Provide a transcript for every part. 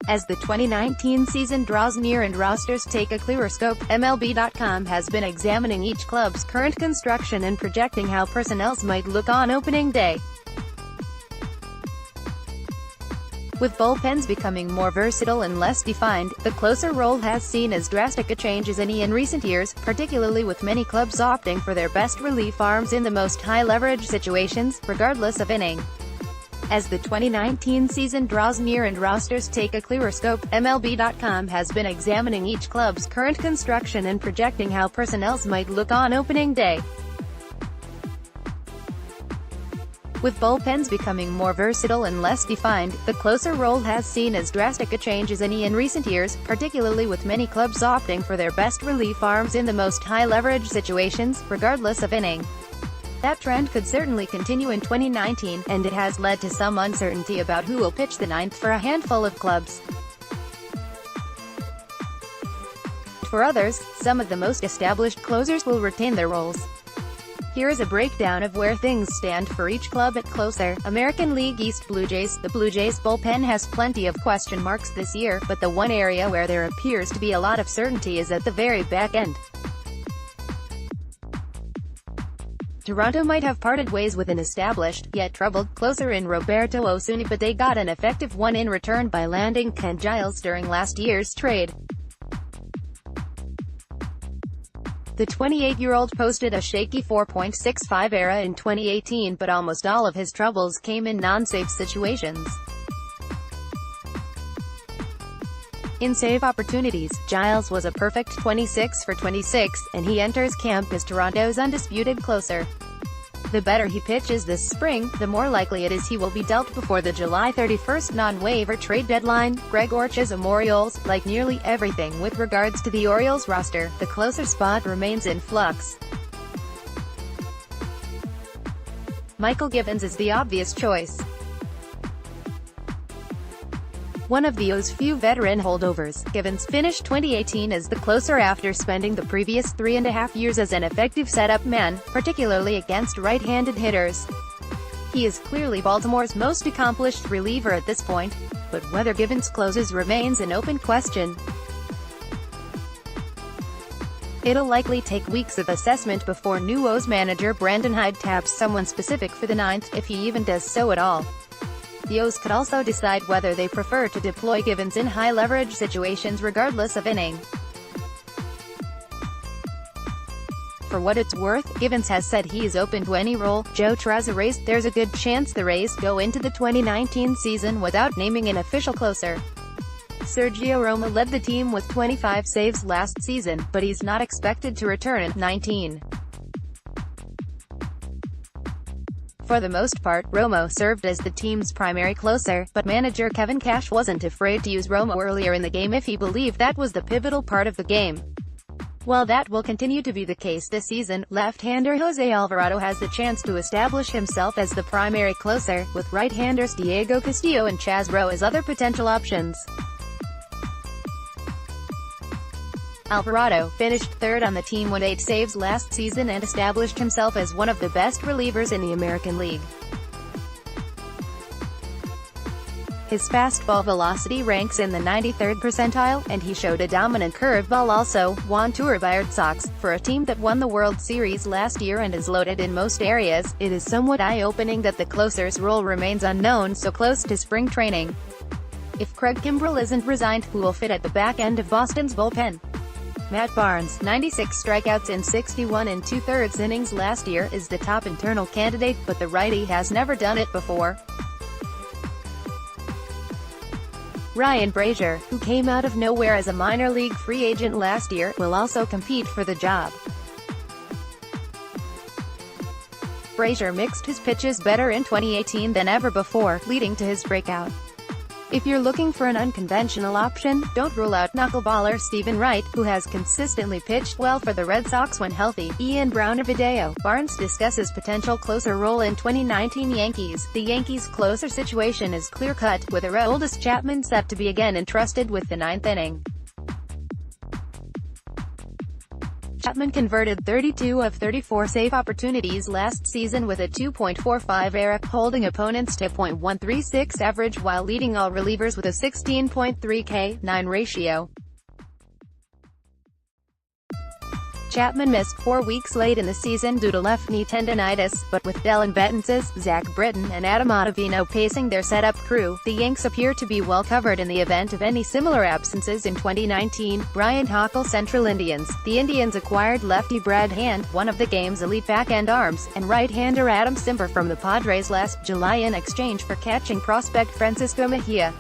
As the 2019 season draws near and rosters take a clearer scope, MLB.com has been examining each club's current construction and projecting how personnel might look on opening day. With bullpens becoming more versatile and less defined, the closer role has seen as drastic a change as any in recent years, particularly with many clubs opting for their best relief arms in the most high-leverage situations, regardless of inning. As the 2019 season draws near and rosters take a clearer scope, MLB.com has been examining each club's current construction and projecting how personnel might look on opening day. With bullpens becoming more versatile and less defined, the closer role has seen as drastic a change as any in recent years, particularly with many clubs opting for their best relief arms in the most high-leverage situations, regardless of inning. That trend could certainly continue in 2019, and it has led to some uncertainty about who will pitch the ninth for a handful of clubs. For others, some of the most established closers will retain their roles. Here is a breakdown of where things stand for each club at closer. American League East Blue Jays. The Blue Jays bullpen has plenty of question marks this year, but the one area where there appears to be a lot of certainty is at the very back end. Toronto might have parted ways with an established, yet troubled, closer in Roberto Osuna, but they got an effective one in return by landing Ken Giles during last year's trade. The 28-year-old posted a shaky 4.65 ERA in 2018, but almost all of his troubles came in non-safe situations. In save opportunities, Giles was a perfect 26 for 26, and he enters camp as Toronto's undisputed closer. The better he pitches this spring, the more likely it is he will be dealt before the July 31st non-waiver trade deadline. Greg Orch's Orioles, like nearly everything with regards to the Orioles roster, the closer spot remains in flux. Michael Givens is the obvious choice. One of the O's few veteran holdovers, Givens finished 2018 as the closer after spending the previous 3.5 years as an effective setup man, particularly against right-handed hitters. He is clearly Baltimore's most accomplished reliever at this point, but whether Givens closes remains an open question. It'll likely take weeks of assessment before new O's manager Brandon Hyde taps someone specific for the ninth, if he even does so at all. The O's could also decide whether they prefer to deploy Givens in high-leverage situations regardless of inning. For what it's worth, Givens has said he is open to any role. Joe Trezza Rays. There's a good chance the Rays go into the 2019 season without naming an official closer. Sergio Romo led the team with 25 saves last season, but he's not expected to return in 19. For the most part, Romo served as the team's primary closer, but manager Kevin Cash wasn't afraid to use Romo earlier in the game if he believed that was the pivotal part of the game. While that will continue to be the case this season, left-hander Jose Alvarado has the chance to establish himself as the primary closer, with right-handers Diego Castillo and Chaz Rowe as other potential options. Alvarado finished third on the team with 8 saves last season and established himself as one of the best relievers in the American League. His fastball velocity ranks in the 93rd percentile, and he showed a dominant curveball also. Juan Uribe Sox. For a team that won the World Series last year and is loaded in most areas, it is somewhat eye-opening that the closer's role remains unknown so close to spring training. If Craig Kimbrell isn't resigned, who will fit at the back end of Boston's bullpen? Matt Barnes, 96 strikeouts in 61 2/3 innings last year, is the top internal candidate, but the righty has never done it before. Ryan Brazier, who came out of nowhere as a minor league free agent last year, will also compete for the job. Brazier mixed his pitches better in 2018 than ever before, leading to his breakout. If you're looking for an unconventional option, don't rule out knuckleballer Stephen Wright, who has consistently pitched well for the Red Sox when healthy. Ian Brown of Video. Barnes discusses potential closer role in 2019 Yankees. The Yankees' closer situation is clear-cut, with Aroldis Chapman set to be again entrusted with the ninth inning. Chapman converted 32 of 34 save opportunities last season with a .245 ERA, holding opponents to .136 average while leading all relievers with a 16.3 K/9 ratio. Chapman missed 4 weeks late in the season due to left knee tendonitis, but with Dellin Betances, Zach Britton and Adam Ottavino pacing their setup crew, the Yanks appear to be well covered in the event of any similar absences in 2019. Brian Hockle Central Indians. The Indians acquired lefty Brad Hand, one of the game's elite back-end arms, and right-hander Adam Simber from the Padres last July in exchange for catching prospect Francisco Mejia.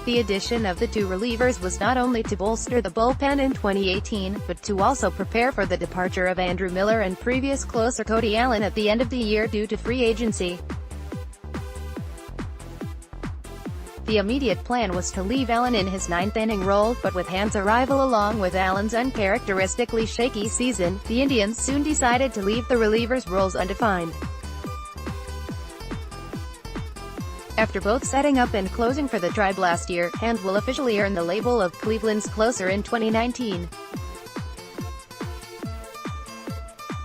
The addition of the two relievers was not only to bolster the bullpen in 2018, but to also prepare for the departure of Andrew Miller and previous closer Cody Allen at the end of the year due to free agency. The immediate plan was to leave Allen in his ninth-inning role, but with Hand's arrival along with Allen's uncharacteristically shaky season, the Indians soon decided to leave the relievers' roles undefined. After both setting up and closing for the Tribe last year, Hand will officially earn the label of Cleveland's closer in 2019.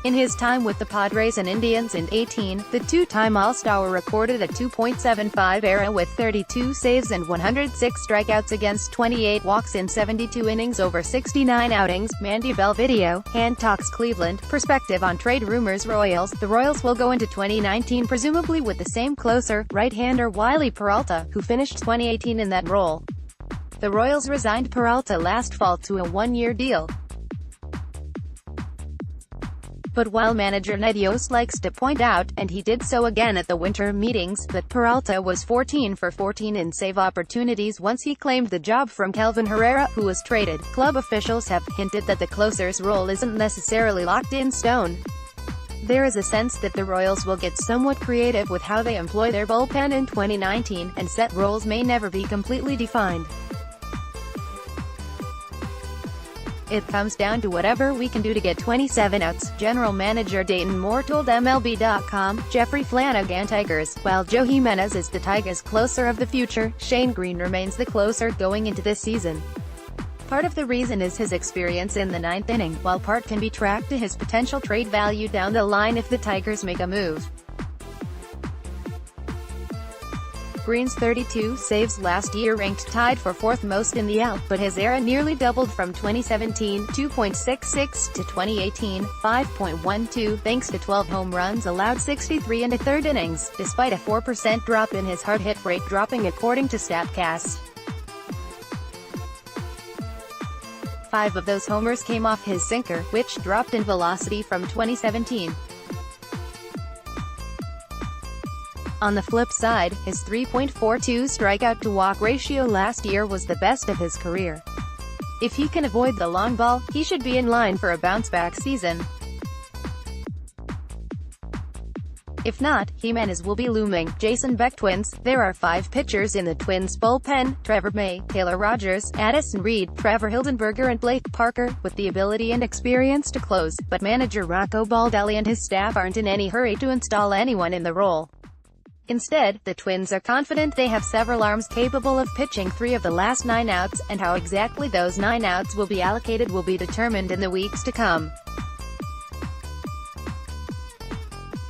In his time with the Padres and Indians in 2018, the two-time All-Star recorded a .275 ERA with 32 saves and 106 strikeouts against 28 walks in 72 innings over 69 outings. Mandy Bell Video, Hand talks Cleveland, perspective on trade rumors. Royals. The Royals will go into 2019 presumably with the same closer, right-hander Wiley Peralta, who finished 2018 in that role. The Royals resigned Peralta last fall to a one-year deal. But while manager Ned Yost likes to point out, and he did so again at the winter meetings, that Peralta was 14 for 14 in save opportunities once he claimed the job from Kelvin Herrera, who was traded, club officials have hinted that the closer's role isn't necessarily locked in stone. There is a sense that the Royals will get somewhat creative with how they employ their bullpen in 2019, and set roles may never be completely defined. It comes down to whatever we can do to get 27 outs, general manager Dayton Moore told MLB.com. Jeffrey Flanagan Tigers. While Joe Jimenez is the Tigers' closer of the future, Shane Green remains the closer going into this season. Part of the reason is his experience in the ninth inning, while part can be tracked to his potential trade value down the line if the Tigers make a move. Green's 32 saves last year ranked tied for fourth most in the AL, but his ERA nearly doubled from 2017, 2.66, to 2018, 5.12, thanks to 12 home runs allowed 63 in the third innings, despite a 4% drop in his hard hit rate dropping according to StatCast. 5 of those homers came off his sinker, which dropped in velocity from 2017. On the flip side, his 3.42 strikeout-to-walk ratio last year was the best of his career. If he can avoid the long ball, he should be in line for a bounce-back season. If not, Jimenez will be looming. Jason Beck Twins. There are 5 pitchers in the Twins bullpen: Trevor May, Taylor Rogers, Addison Reed, Trevor Hildenberger and Blake Parker, with the ability and experience to close, but manager Rocco Baldelli and his staff aren't in any hurry to install anyone in the role. Instead, the Twins are confident they have several arms capable of pitching 3 of the last 9 outs, and how exactly those 9 outs will be allocated will be determined in the weeks to come.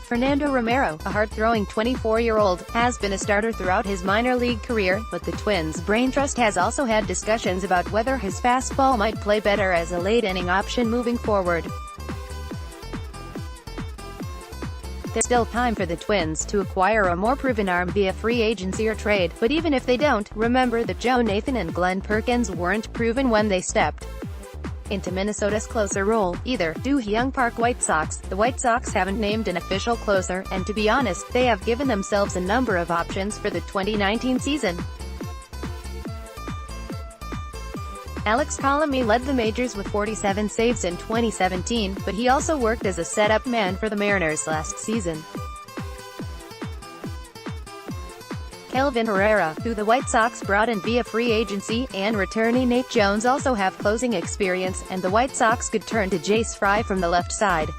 Fernando Romero, a hard-throwing 24-year-old, has been a starter throughout his minor league career, but the Twins' brain trust has also had discussions about whether his fastball might play better as a late-inning option moving forward. There's still time for the Twins to acquire a more proven arm via free agency or trade, but even if they don't, remember that Joe Nathan and Glenn Perkins weren't proven when they stepped into Minnesota's closer role, either. Young Park White Sox. The White Sox haven't named an official closer, and to be honest, they have given themselves a number of options for the 2019 season. Alex Colomé led the majors with 47 saves in 2017, but he also worked as a setup man for the Mariners last season. Kelvin Herrera, who the White Sox brought in via free agency, and returnee Nate Jones also have closing experience, and the White Sox could turn to Jace Fry from the left side.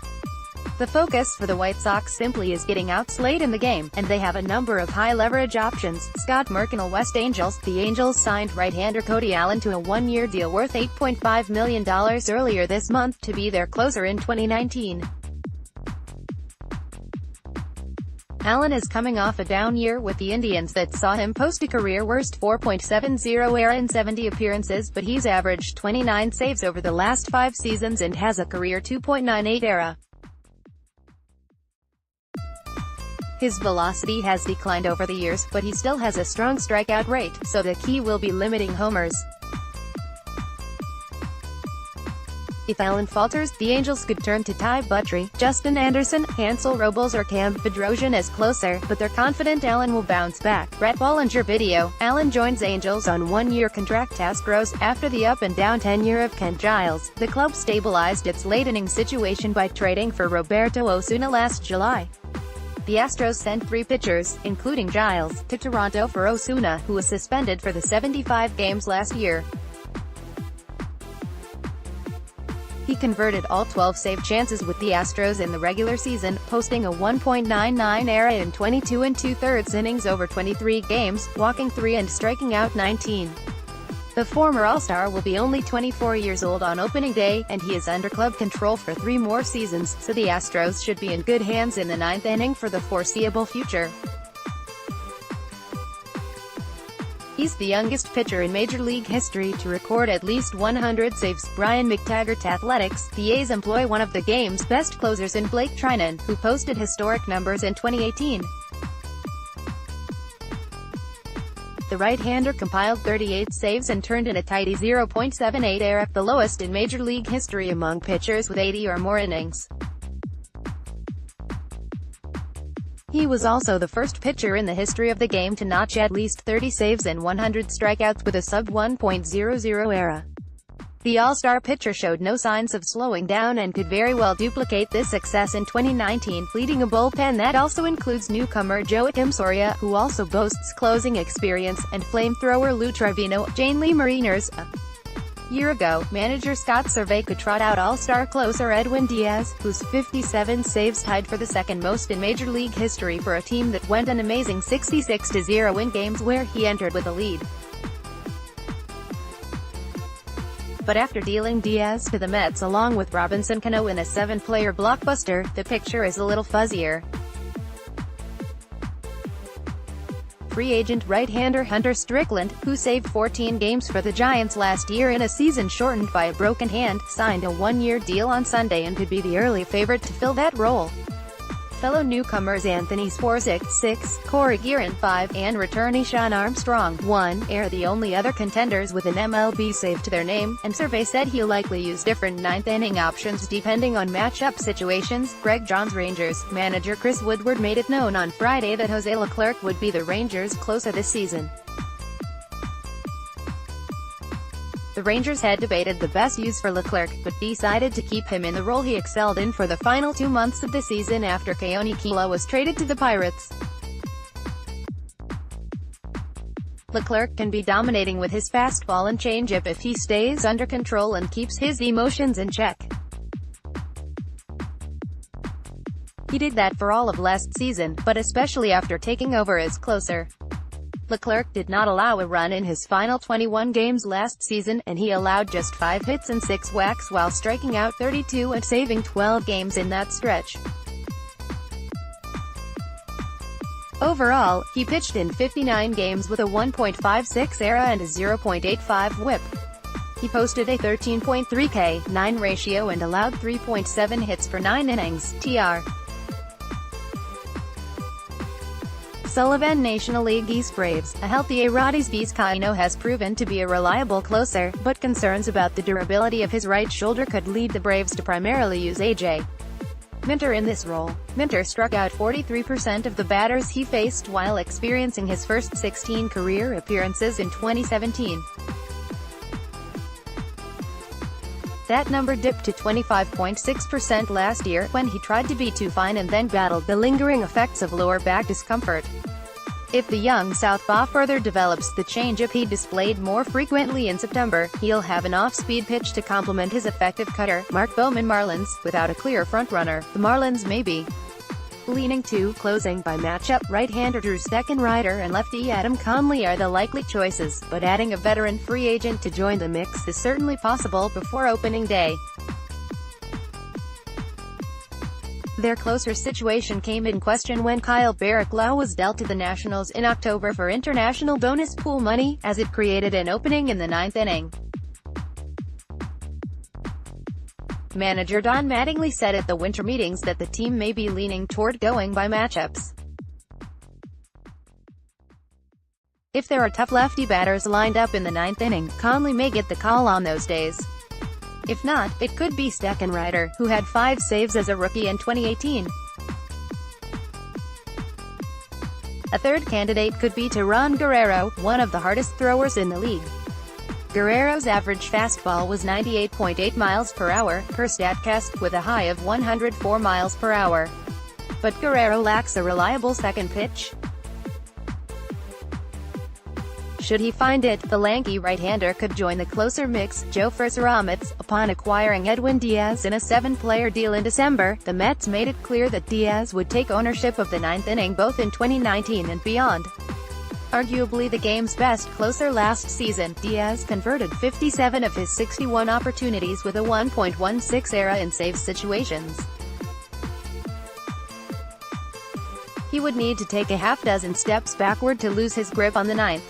The focus for the White Sox simply is getting outs late in the game, and they have a number of high-leverage options. Scott Mercantile West Angels. The Angels signed right-hander Cody Allen to a one-year deal worth $8.5 million earlier this month to be their closer in 2019. Allen is coming off a down year with the Indians that saw him post a career-worst 4.70 ERA in 70 appearances, but he's averaged 29 saves over the last 5 seasons and has a career 2.98 ERA. His velocity has declined over the years, but he still has a strong strikeout rate, so the key will be limiting homers. If Allen falters, the Angels could turn to Ty Buttrey, Justin Anderson, Hansel Robles or Cam Bedrosian as closer, but they're confident Allen will bounce back. Brett Bollinger Video. Allen joins Angels on one-year contract. Astros. After the up-and-down tenure of Ken Giles, the club stabilized its late-inning situation by trading for Roberto Osuna last July. The Astros sent 3 pitchers, including Giles, to Toronto for Osuna, who was suspended for the 75 games last year. He converted all 12 save chances with the Astros in the regular season, posting a 1.99 ERA in 22 2/3 innings over 23 games, walking 3 and striking out 19. The former All-Star will be only 24 years old on opening day, and he is under club control for 3 more seasons, so the Astros should be in good hands in the 9th inning for the foreseeable future. He's the youngest pitcher in Major League history to record at least 100 saves. Brian McTaggart Athletics. The A's employ one of the game's best closers in Blake Trinan, who posted historic numbers in 2018. The right-hander compiled 38 saves and turned in a tidy 0.78 ERA, the lowest in Major League history among pitchers with 80 or more innings. He was also the first pitcher in the history of the game to notch at least 30 saves and 100 strikeouts with a sub-1.00 ERA. The All-Star pitcher showed no signs of slowing down and could very well duplicate this success in 2019, leading a bullpen that also includes newcomer Joakim Soria, who also boasts closing experience, and flamethrower Lou Trivino. Jane Lee Mariners. A year ago, manager Scott Servais could trot out All-Star closer Edwin Diaz, whose 57 saves tied for the second most in Major League history for a team that went an amazing 66-0 in games where he entered with a lead. But after dealing Diaz to the Mets along with Robinson Cano in a 7-player blockbuster, the picture is a little fuzzier. Free agent right-hander Hunter Strickland, who saved 14 games for the Giants last year in a season shortened by a broken hand, signed a one-year deal on Sunday and could be the early favorite to fill that role. Fellow newcomers Anthony Swarzak 6, Corey Guerin 5, and returnee Sean Armstrong 1 are the only other contenders with an MLB save to their name, and Servais said he'll likely use different 9th-inning options depending on matchup situations. Greg Johns Rangers. Manager Chris Woodward made it known on Friday that Jose Leclerc would be the Rangers' closer this season. The Rangers had debated the best use for Leclerc, but decided to keep him in the role he excelled in for the final 2 months of the season after Keone Kela was traded to the Pirates. Leclerc can be dominating with his fastball and changeup if he stays under control and keeps his emotions in check. He did that for all of last season, but especially after taking over as closer. Leclerc did not allow a run in his final 21 games last season, and he allowed just 5 hits and 6 walks while striking out 32 and saving 12 games in that stretch. Overall, he pitched in 59 games with a 1.56 ERA and a 0.85 WHIP. He posted a 13.3 K/9 ratio and allowed 3.7 hits for 9 innings, TR. Sullivan. National League East Braves. A healthy Arodys Vizcaino has proven to be a reliable closer, but concerns about the durability of his right shoulder could lead the Braves to primarily use A.J. Minter in this role. Minter struck out 43% of the batters he faced while experiencing his first 16 career appearances in 2017. That number dipped to 25.6% last year, when he tried to be too fine and then battled the lingering effects of lower back discomfort. If the young southpaw further develops the changeup he displayed more frequently in September, he'll have an off-speed pitch to complement his effective cutter. Mark Bowman. Marlins, without a clear frontrunner, the Marlins may be leaning to closing by matchup. Right-hander drastic and lefty Adam Conley are the likely choices, but adding a veteran free agent to join the mix is certainly possible before opening day. Their closer situation came in question when Kyle Barraclough was dealt to the Nationals in October for international bonus pool money, as it created an opening in the ninth inning. Manager Don Mattingly said at the winter meetings that the team may be leaning toward going by matchups. If there are tough lefty batters lined up in the ninth inning, Conley may get the call on those days. If not, it could be Steckenrider, who had 5 saves as a rookie in 2018. A third candidate could be Teran Guerrero, one of the hardest throwers in the league. Guerrero's average fastball was 98.8 miles per hour, per StatCast, with a high of 104 miles per hour. But Guerrero lacks a reliable second pitch. Should he find it, the lanky right-hander could join the closer mix. Joe Fursaramits. Upon acquiring Edwin Diaz in a 7-player deal in December, the Mets made it clear that Diaz would take ownership of the ninth inning both in 2019 and beyond. Arguably the game's best closer last season, Diaz converted 57 of his 61 opportunities with a 1.16 ERA in save situations. He would need to take a half-dozen steps backward to lose his grip on the ninth.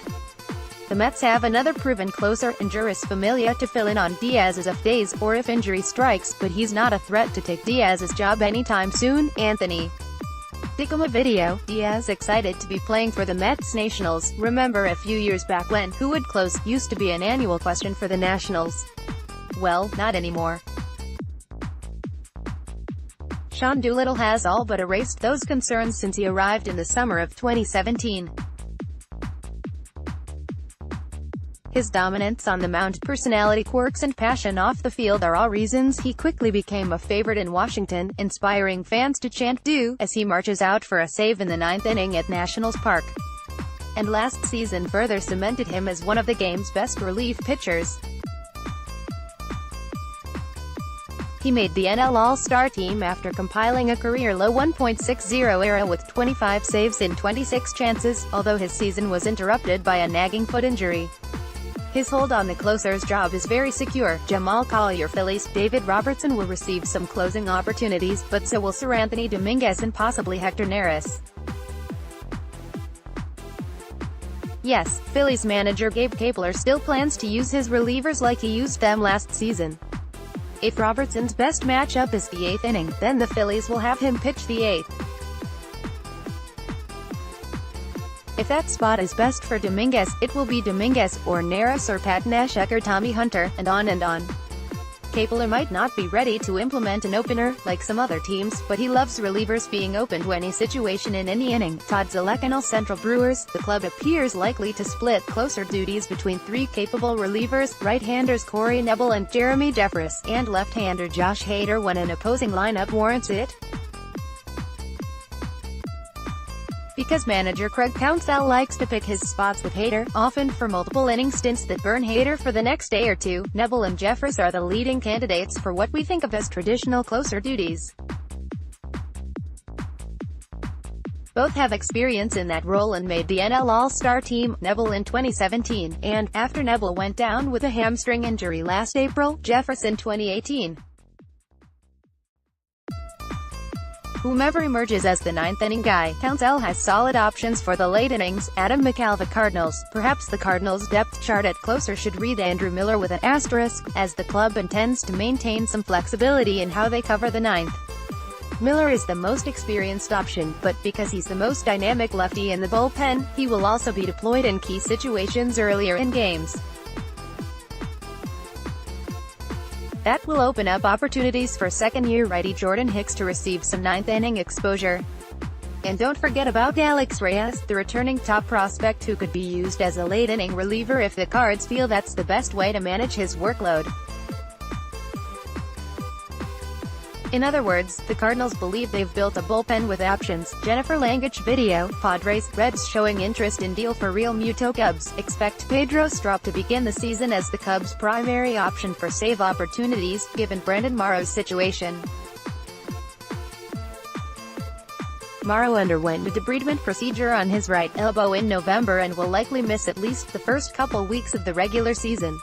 The Mets have another proven closer in Juris Familia to fill in on Diaz's off days, or if injury strikes, but he's not a threat to take Diaz's job anytime soon. Anthony Dicoma video. Diaz excited to be playing for the Mets. Nationals. Remember a few years back when "who would close" used to be an annual question for the Nationals? Well, not anymore. Sean Doolittle has all but erased those concerns since he arrived in the summer of 2017. His dominance on the mound, personality quirks and passion off the field are all reasons he quickly became a favorite in Washington, inspiring fans to chant "do" as he marches out for a save in the ninth inning at Nationals Park. And last season further cemented him as one of the game's best relief pitchers. He made the NL All-Star team after compiling a career-low 1.60 ERA with 25 saves in 26 chances, although his season was interrupted by a nagging foot injury. His hold on the closer's job is very secure. Jamal Collier. Phillies. David Robertson will receive some closing opportunities, but so will Seranthony Dominguez and possibly Hector Neris. Yes, Phillies manager Gabe Kapler still plans to use his relievers like he used them last season. If Robertson's best matchup is the 8th inning, then the Phillies will have him pitch the 8th. If that spot is best for Dominguez, it will be Dominguez, or Neris, or Pat Neshek, or Tommy Hunter, and on and on. Kapler might not be ready to implement an opener, like some other teams, but he loves relievers being open to any situation in any inning. Todd Zelekanal. Central Brewers. The club appears likely to split closer duties between 3 capable relievers, right-handers Corey Knebel and Jeremy Jeffress, and left-hander Josh Hader when an opposing lineup warrants it. Because manager Craig Counsell likes to pick his spots with Hader, often for multiple inning stints that burn Hader for the next day or two, Knebel and Jeffress are the leading candidates for what we think of as traditional closer duties. Both have experience in that role and made the NL All-Star team, Knebel in 2017, and, after Knebel went down with a hamstring injury last April, Jeffress in 2018. Whomever emerges as the 9th inning guy, Counsell has solid options for the late innings. Adam McCall. Cardinals. Perhaps the Cardinals' depth chart at closer should read Andrew Miller with an asterisk, as the club intends to maintain some flexibility in how they cover the 9th. Miller is the most experienced option, but because he's the most dynamic lefty in the bullpen, he will also be deployed in key situations earlier in games. That will open up opportunities for second-year righty Jordan Hicks to receive some 9th inning exposure. And don't forget about Alex Reyes, the returning top prospect who could be used as a late-inning reliever if the Cards feel that's the best way to manage his workload. In other words, the Cardinals believe they've built a bullpen with options. Jennifer Langich video, Padres, Reds showing interest in deal for Real Muto. Cubs expect Pedro Strop to begin the season as the Cubs' primary option for save opportunities, given Brandon Morrow's situation. Morrow underwent a debridement procedure on his right elbow in November and will likely miss at least the first couple weeks of the regular season.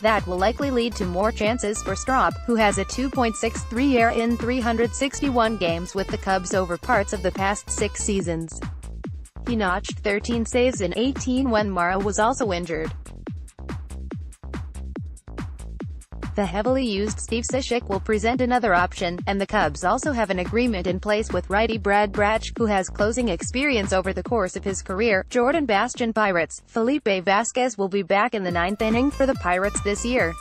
That will likely lead to more chances for Strop, who has a 2.63 ERA in 361 games with the Cubs over parts of the past 6 seasons. He notched 13 saves in 18 when Morrow was also injured. The heavily used Steve Cishek will present another option, and the Cubs also have an agreement in place with righty Brad Brach, who has closing experience over the course of his career. Jordan Bastion Pirates, Felipe Vasquez will be back in the 9th inning for the Pirates this year.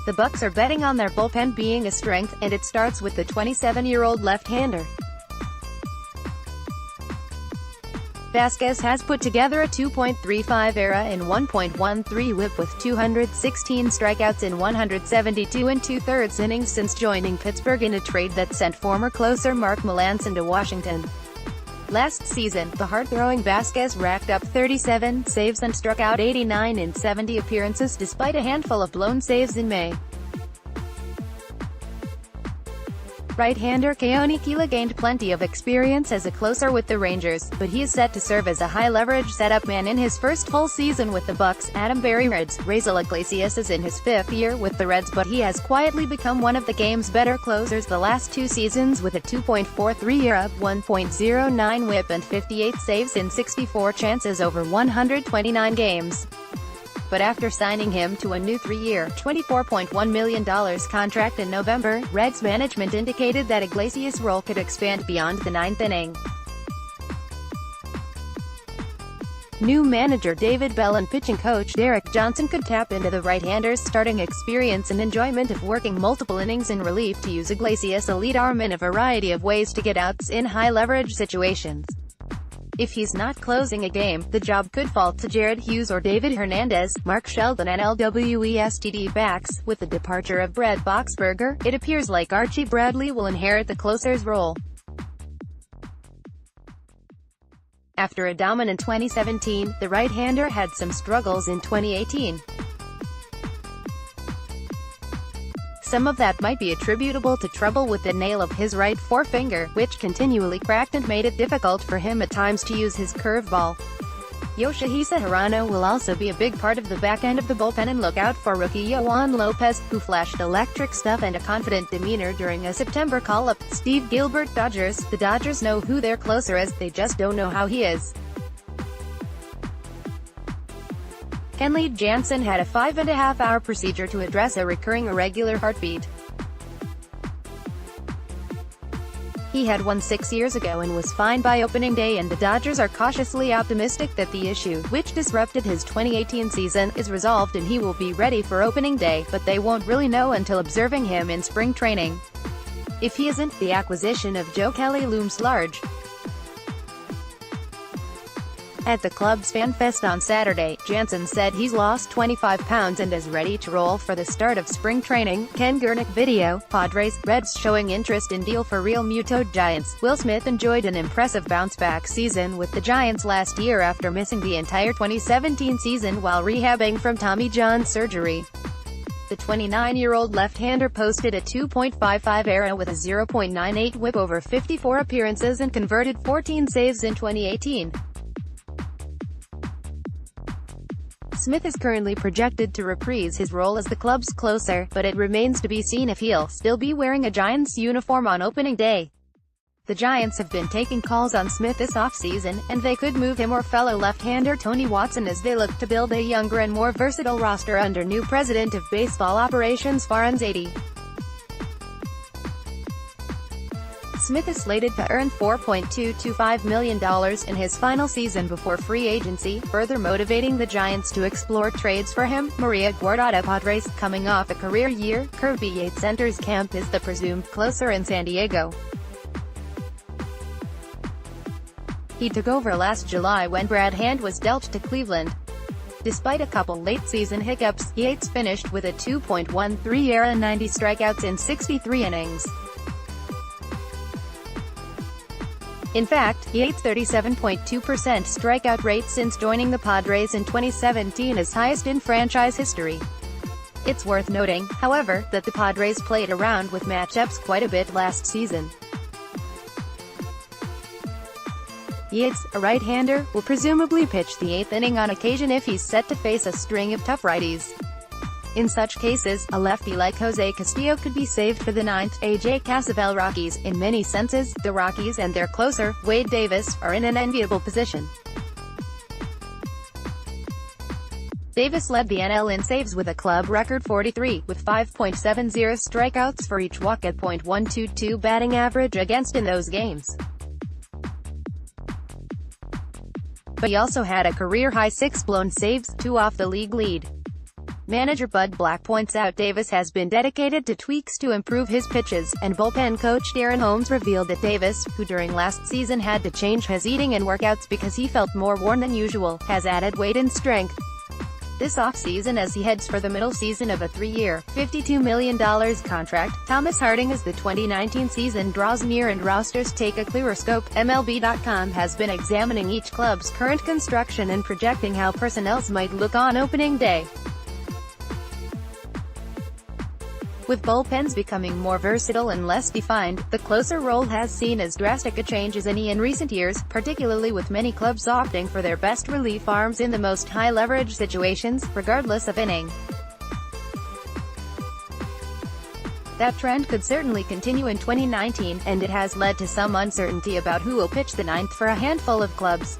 The Bucks are betting on their bullpen being a strength, and it starts with the 27-year-old left-hander. Vasquez has put together a 2.35 ERA and 1.13 WHIP with 216 strikeouts in 172 2/3 innings since joining Pittsburgh in a trade that sent former closer Mark Melancon to Washington. Last season, the hard-throwing Vasquez racked up 37 saves and struck out 89 in 70 appearances despite a handful of blown saves in May. Right-hander Keone Kela gained plenty of experience as a closer with the Rangers, but he is set to serve as a high-leverage setup man in his first full season with the Bucks. Adam Berry Reds, Raisel Iglesias is in his 5th year with the Reds, but he has quietly become one of the game's better closers the last 2 seasons with a 2.43 ERA, 1.09 WHIP and 58 saves in 64 chances over 129 games. But after signing him to a new 3-year, $24.1 million contract in November, Reds management indicated that Iglesias' role could expand beyond the 9th inning. New manager David Bell and pitching coach Derek Johnson could tap into the right-hander's starting experience and enjoyment of working multiple innings in relief to use Iglesias' a lead arm in a variety of ways to get outs in high-leverage situations. If he's not closing a game, the job could fall to Jared Hughes or David Hernandez. Mark Sheldon and LWESTD backs. With the departure of Brett Boxberger, it appears like Archie Bradley will inherit the closer's role. After a dominant 2017, the right-hander had some struggles in 2018. Some of that might be attributable to trouble with the nail of his right forefinger, which continually cracked and made it difficult for him at times to use his curveball. Yoshihisa Hirano will also be a big part of the back end of the bullpen, and look out for rookie Yohan Lopez, who flashed electric stuff and a confident demeanor during a September call-up. Steve Gilbert Dodgers. The Dodgers know who their closer is, they just don't know how he is. Kenley Jansen had a 5.5-hour procedure to address a recurring irregular heartbeat. He had one 6 years ago and was fine by opening day, and the Dodgers are cautiously optimistic that the issue, which disrupted his 2018 season, is resolved and he will be ready for opening day, but they won't really know until observing him in spring training. If he isn't, the acquisition of Joe Kelly looms large. At the club's Fan Fest on Saturday, Jansen said he's lost 25 pounds and is ready to roll for the start of spring training. Ken Gurnick video, Padres, Reds showing interest in deal for Real Muto. Giants. Will Smith enjoyed an impressive bounce-back season with the Giants last year after missing the entire 2017 season while rehabbing from Tommy John surgery. The 29-year-old left-hander posted a 2.55 ERA with a 0.98 WHIP over 54 appearances and converted 14 saves in 2018. Smith is currently projected to reprise his role as the club's closer, but it remains to be seen if he'll still be wearing a Giants uniform on opening day. The Giants have been taking calls on Smith this offseason, and they could move him or fellow left-hander Tony Watson as they look to build a younger and more versatile roster under new president of baseball operations Farhan Zaidi. Smith is slated to earn $4.225 million in his final season before free agency, further motivating the Giants to explore trades for him. Maria Guardado. Padres, coming off a career year, Kirby Yates enters camp as the presumed closer in San Diego. He took over last July when Brad Hand was dealt to Cleveland. Despite a couple late-season hiccups, Yates finished with a 2.13 ERA and 90 strikeouts in 63 innings. In fact, Yates' 37.2% strikeout rate since joining the Padres in 2017 is highest in franchise history. It's worth noting, however, that the Padres played around with matchups quite a bit last season. Yates, a right-hander, will presumably pitch the 8th inning on occasion if he's set to face a string of tough righties. In such cases, a lefty like Jose Castillo could be saved for the 9th. AJ Cassavell. Rockies. In many senses, the Rockies and their closer, Wade Davis, are in an enviable position. Davis led the NL in saves with a club record 43, with 5.70 strikeouts for each walk at .122 batting average against in those games. But he also had a career-high 6 blown saves, 2 off the league lead. Manager Bud Black points out Davis has been dedicated to tweaks to improve his pitches, and bullpen coach Darren Holmes revealed that Davis, who during last season had to change his eating and workouts because he felt more worn than usual, has added weight and strength this offseason as he heads for the middle season of a 3-year, $52 million contract. Thomas Harding as the 2019 season draws near and rosters take a clearer scope. MLB.com has been examining each club's current construction and projecting how personnel might look on opening day. With bullpens becoming more versatile and less defined, the closer role has seen as drastic a change as any in recent years, particularly with many clubs opting for their best relief arms in the most high-leverage situations, regardless of inning. That trend could certainly continue in 2019, and it has led to some uncertainty about who will pitch the 9th for a handful of clubs.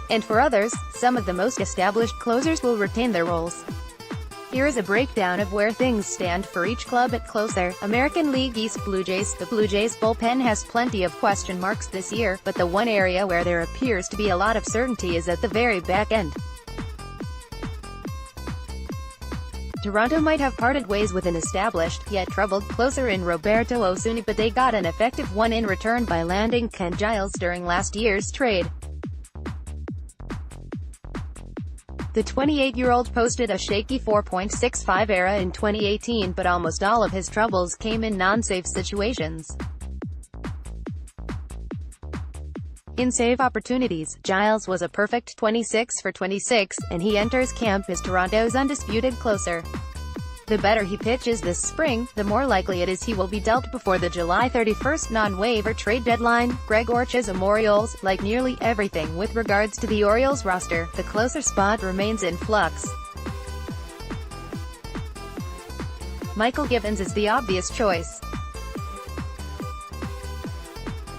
And for others, some of the most established closers will retain their roles. Here is a breakdown of where things stand for each club at closer. American League East. Blue Jays. The Blue Jays bullpen has plenty of question marks this year, but the one area where there appears to be a lot of certainty is at the very back end. Toronto might have parted ways with an established, yet troubled, closer in Roberto Osuna, but they got an effective one in return by landing Ken Giles during last year's trade. The 28-year-old posted a shaky 4.65 ERA in 2018, but almost all of his troubles came in non-save situations. In save opportunities, Giles was a perfect 26 for 26, and he enters camp as Toronto's undisputed closer. The better he pitches this spring, the more likely it is he will be dealt before the July 31st non-waiver trade deadline. Greg Orchis. Orioles. Like nearly everything with regards to the Orioles roster, the closer spot remains in flux. Michael Givens is the obvious choice.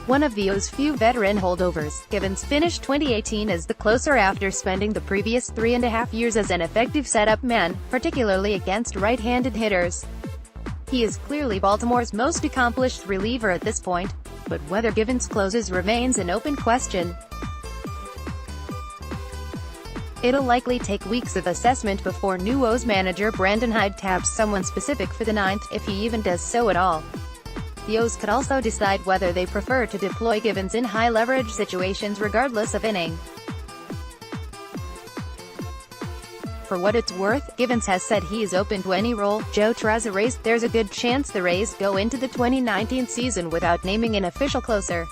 One of the O's few veteran holdovers, Givens finished 2018 as the closer after spending the previous 3.5 years as an effective setup man, particularly against right-handed hitters. He is clearly Baltimore's most accomplished reliever at this point, but whether Givens closes remains an open question. It'll likely take weeks of assessment before new O's manager Brandon Hyde taps someone specific for the 9th, if he even does so at all. The O's could also decide whether they prefer to deploy Givens in high-leverage situations regardless of inning. For what it's worth, Givens has said he is open to any role. Joe Terrazas. Rays. There's a good chance the Rays go into the 2019 season without naming an official closer.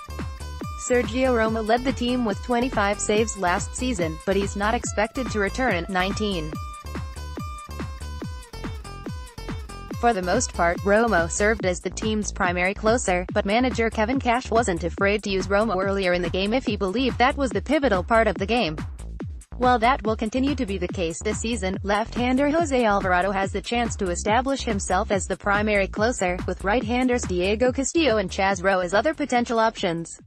Sergio Romo led the team with 25 saves last season, but he's not expected to return in 19. For the most part, Romo served as the team's primary closer, but manager Kevin Cash wasn't afraid to use Romo earlier in the game if he believed that was the pivotal part of the game. While that will continue to be the case this season, left-hander Jose Alvarado has the chance to establish himself as the primary closer, with right-handers Diego Castillo and Chaz Roe as other potential options.